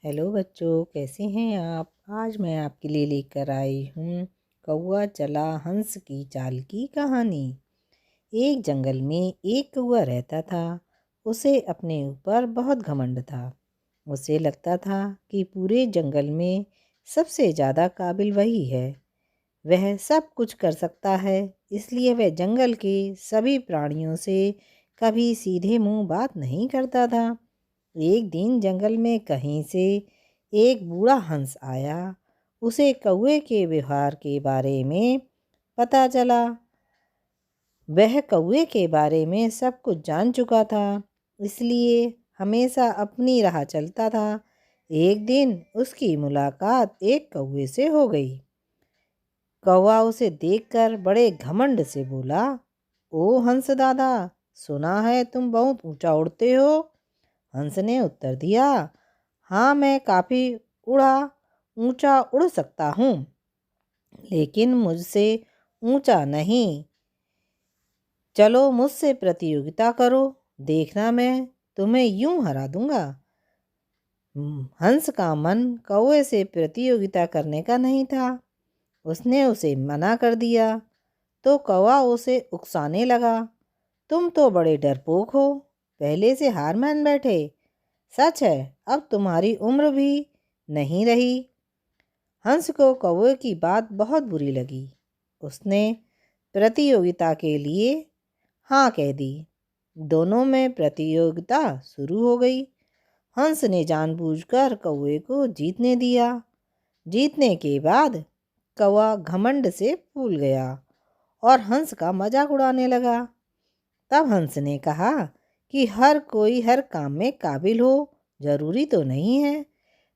Hello बच्चों, कैसे हैं आप। आज मैं आपके लिए लेकर आई हूँ कौवा चला हंस की चाल की कहानी। एक जंगल में एक कौवा रहता था। उसे अपने ऊपर बहुत घमंड था। उसे लगता था कि पूरे जंगल में सबसे ज़्यादा काबिल वही है। वह सब कुछ कर सकता है, इसलिए वह जंगल के सभी प्राणियों से कभी सीधे मुंह बात नहीं करता था। एक दिन जंगल में कहीं से एक बूढ़ा हंस आया। उसे कौवे के व्यवहार के बारे में पता चला। वह कौवे के बारे में सब कुछ जान चुका था, इसलिए हमेशा अपनी राह चलता था। एक दिन उसकी मुलाकात एक कौवे से हो गई। कौवा उसे देखकर बड़े घमंड से बोला, ओ हंस दादा, सुना है तुम बहुत ऊंचा उड़ते हो। हंस ने उत्तर दिया, हाँ मैं काफ़ी उड़ा ऊंचा उड़ सकता हूँ, लेकिन मुझसे ऊंचा नहीं। चलो मुझसे प्रतियोगिता करो, देखना मैं तुम्हें यूं हरा दूंगा। हंस का मन कौवे से प्रतियोगिता करने का नहीं था। उसने उसे मना कर दिया तो कौवा उसे उकसाने लगा, तुम तो बड़े डरपोक हो, पहले से हार मान बैठे। सच है, अब तुम्हारी उम्र भी नहीं रही। हंस को कौवे की बात बहुत बुरी लगी। उसने प्रतियोगिता के लिए हाँ कह दी। दोनों में प्रतियोगिता शुरू हो गई। हंस ने जानबूझकर कौवे को जीतने दिया। जीतने के बाद कौवा घमंड से फूल गया और हंस का मजाक उड़ाने लगा। तब हंस ने कहा कि हर कोई हर काम में काबिल हो, जरूरी तो नहीं है।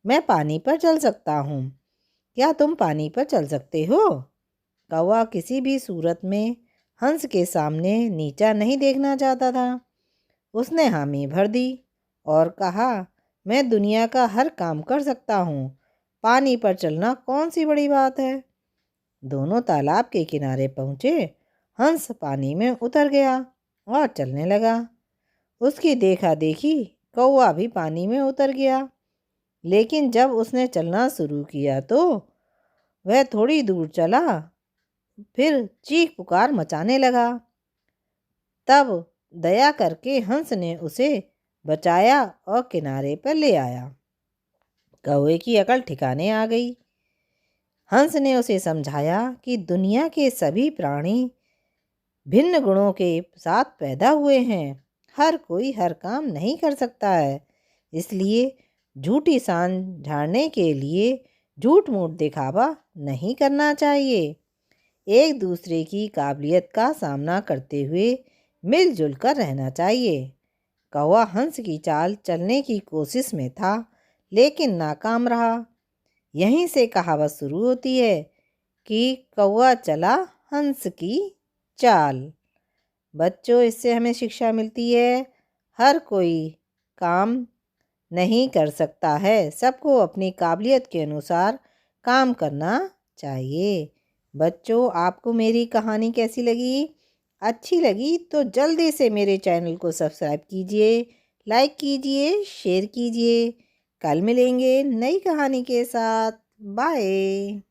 मैं पानी पर चल सकता हूँ, क्या तुम पानी पर चल सकते हो। कौवा किसी भी सूरत में हंस के सामने नीचा नहीं देखना चाहता था। उसने हामी भर दी और कहा, मैं दुनिया का हर काम कर सकता हूँ, पानी पर चलना कौन सी बड़ी बात है। दोनों तालाब के किनारे पहुँचे। हंस पानी में उतर गया और चलने लगा। उसकी देखा देखी कौवा भी पानी में उतर गया। लेकिन जब उसने चलना शुरू किया तो वह थोड़ी दूर चला, फिर चीख पुकार मचाने लगा। तब दया करके हंस ने उसे बचाया और किनारे पर ले आया। कौवे की अकल ठिकाने आ गई। हंस ने उसे समझाया कि दुनिया के सभी प्राणी भिन्न गुणों के साथ पैदा हुए हैं। हर कोई हर काम नहीं कर सकता है, इसलिए झूठी शान झाड़ने के लिए झूठ मूठ दिखावा नहीं करना चाहिए। एक दूसरे की काबिलियत का सामना करते हुए मिलजुल कर रहना चाहिए। कौवा हंस की चाल चलने की कोशिश में था, लेकिन नाकाम रहा। यहीं से कहावत शुरू होती है कि कौवा चला हंस की चाल। बच्चों, इससे हमें शिक्षा मिलती है, हर कोई काम नहीं कर सकता है, सबको अपनी काबिलियत के अनुसार काम करना चाहिए। बच्चों, आपको मेरी कहानी कैसी लगी? अच्छी लगी तो जल्दी से मेरे चैनल को सब्सक्राइब कीजिए, लाइक कीजिए, शेयर कीजिए। कल मिलेंगे नई कहानी के साथ। बाय।